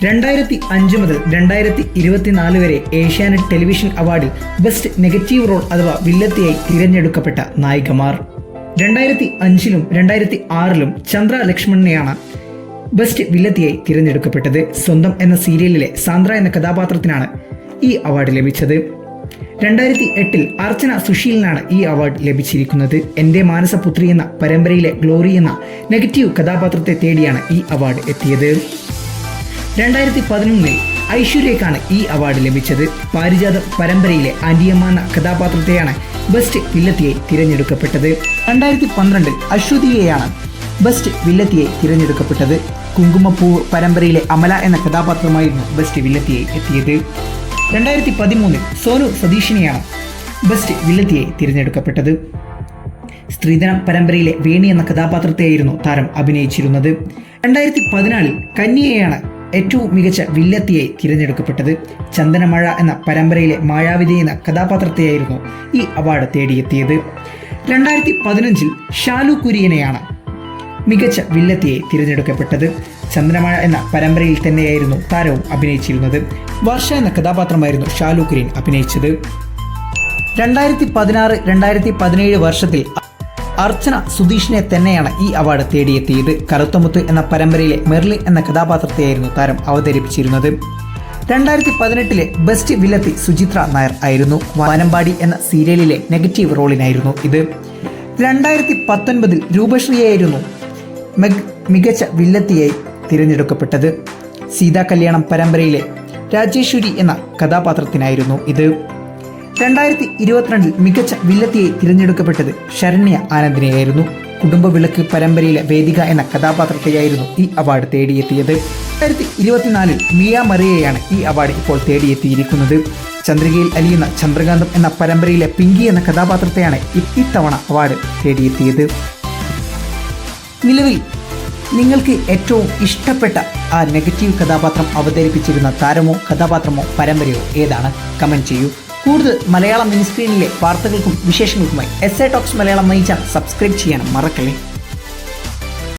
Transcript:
2005 മുതൽ 2024 വരെ ഏഷ്യാനെറ്റ് ടെലിവിഷൻ അവാർഡിൽ ബെസ്റ്റ് നെഗറ്റീവ് റോൾ അഥവാ വില്ലത്തിയായി തിരഞ്ഞെടുക്കപ്പെട്ട നായികമാർ. 2005-ലും 2006-ലും ചന്ദ്ര ലക്ഷ്മണനെയാണ് ബെസ്റ്റ് വില്ലത്തിയായി തിരഞ്ഞെടുക്കപ്പെട്ടത്. സ്വന്തം എന്ന സീരിയലിലെ സാന്ദ്ര എന്ന കഥാപാത്രത്തിനാണ് ഈ അവാർഡ് ലഭിച്ചത്. 2008-ൽ അർച്ചന സുശീലിനാണ് ഈ അവാർഡ് ലഭിച്ചിരിക്കുന്നത്. എൻ്റെ മാനസപുത്രി എന്ന പരമ്പരയിലെ ഗ്ലോറി എന്ന നെഗറ്റീവ് കഥാപാത്രത്തെ തേടിയാണ് ഈ അവാർഡ് എത്തിയത്. 2011-ൽ ഐശ്വര്യക്കാണ് ഈ അവാർഡ് ലഭിച്ചത്. പാരിജാതം പരമ്പരയിലെ ആന്റിയമ്മ എന്ന കഥാപാത്രത്തെയാണ് ബെസ്റ്റ് വില്ലത്തിയായി തിരഞ്ഞെടുക്കപ്പെട്ടത്. 2012-ൽ അശ്വതിയെയാണ് ബെസ്റ്റ് വില്ലത്തിയായി തിരഞ്ഞെടുക്കപ്പെട്ടത്. കുങ്കുമപ്പൂവ് പരമ്പരയിലെ അമല എന്ന കഥാപാത്രമായിരുന്നു ബെസ്റ്റ് വില്ലത്തിയായി എത്തിയത്. 2013-ൽ സോനു സതീഷിനെയാണ് ബെസ്റ്റ് വില്ലത്തിയായി തിരഞ്ഞെടുക്കപ്പെട്ടത്. സ്ത്രീധനം പരമ്പരയിലെ വേണി എന്ന കഥാപാത്രത്തെയായിരുന്നു താരം അഭിനയിച്ചിരുന്നത്. 2014-ൽ കന്യയെയാണ് ഏറ്റവും മികച്ച വില്ലത്തിയായി തിരഞ്ഞെടുക്കപ്പെട്ടത്. ചന്ദനമഴ എന്ന പരമ്പരയിലെ മായാവിധി എന്ന കഥാപാത്രത്തെയായിരുന്നു ഈ അവാർഡ് തേടിയെത്തിയത്. 2015-ൽ ഷാലു കുര്യനെയാണ് മികച്ച വില്ലത്തിയായി തിരഞ്ഞെടുക്കപ്പെട്ടത്. ചന്ദ്രമഴ എന്ന പരമ്പരയിൽ തന്നെയായിരുന്നു താരവും അഭിനയിച്ചിരുന്നത്. വർഷ എന്ന കഥാപാത്രമായിരുന്നു ഷാലു കുര്യൻ അഭിനയിച്ചത്. 2016-2017 വർഷത്തിൽ അർച്ചന സുധീഷിനെ തന്നെയാണ് ഈ അവാർഡ് തേടിയെത്തിയത്. കറുത്തമുത്ത് എന്ന പരമ്പരയിലെ മെർലിൻ എന്ന കഥാപാത്രത്തെയായിരുന്നു താരം അവതരിപ്പിച്ചിരുന്നത്. 2018-ലെ ബെസ്റ്റ് വില്ലത്തി സുചിത്ര നായർ ആയിരുന്നു. വാനമ്പാടി എന്ന സീരിയലിലെ നെഗറ്റീവ് റോളിനായിരുന്നു ഇത്. 2019-ൽ രൂപശ്രീയായിരുന്നു മികച്ച വില്ലത്തിയായി തിരഞ്ഞെടുക്കപ്പെട്ടത്. സീതാ കല്യാണം പരമ്പരയിലെ രാജേശ്വരി എന്ന കഥാപാത്രത്തിനായിരുന്നു ഇത്. 2022-ൽ മികച്ച വില്ലത്തിയായി തിരഞ്ഞെടുക്കപ്പെട്ടത് ശരണ്യ ആനന്ദിനെയായിരുന്നു. കുടുംബവിളക്ക് പരമ്പരയിലെ വേദിക എന്ന കഥാപാത്രത്തെയായിരുന്നു ഈ അവാർഡ് തേടിയെത്തിയത്. 2024-ൽ മിയ മറിയയാണ് ഈ അവാർഡ് ഇപ്പോൾ തേടിയെത്തിയിരിക്കുന്നത്. ചന്ദ്രികയിൽ അലിയുന്ന ചന്ദ്രകാന്തം എന്ന പരമ്പരയിലെ പിങ്കി എന്ന കഥാപാത്രത്തെയാണ് ഇത്തവണ അവാർഡ് തേടിയെത്തിയത്. നിലവിൽ നിങ്ങൾക്ക് ഏറ്റവും ഇഷ്ടപ്പെട്ട ആ നെഗറ്റീവ് കഥാപാത്രം അവതരിപ്പിച്ചിരുന്ന താരമോ കഥാപാത്രമോ പരമ്പരയോ ഏതാണ്? കമൻറ്റ് ചെയ്യൂ. കൂടുതൽ മലയാളം മിനി സ്ക്രീനിലെ വാർത്തകൾക്കും വിശേഷങ്ങൾക്കുമായി SA Talks Malayalam channel subscribe ചെയ്യാൻ മറക്കല്ലേ.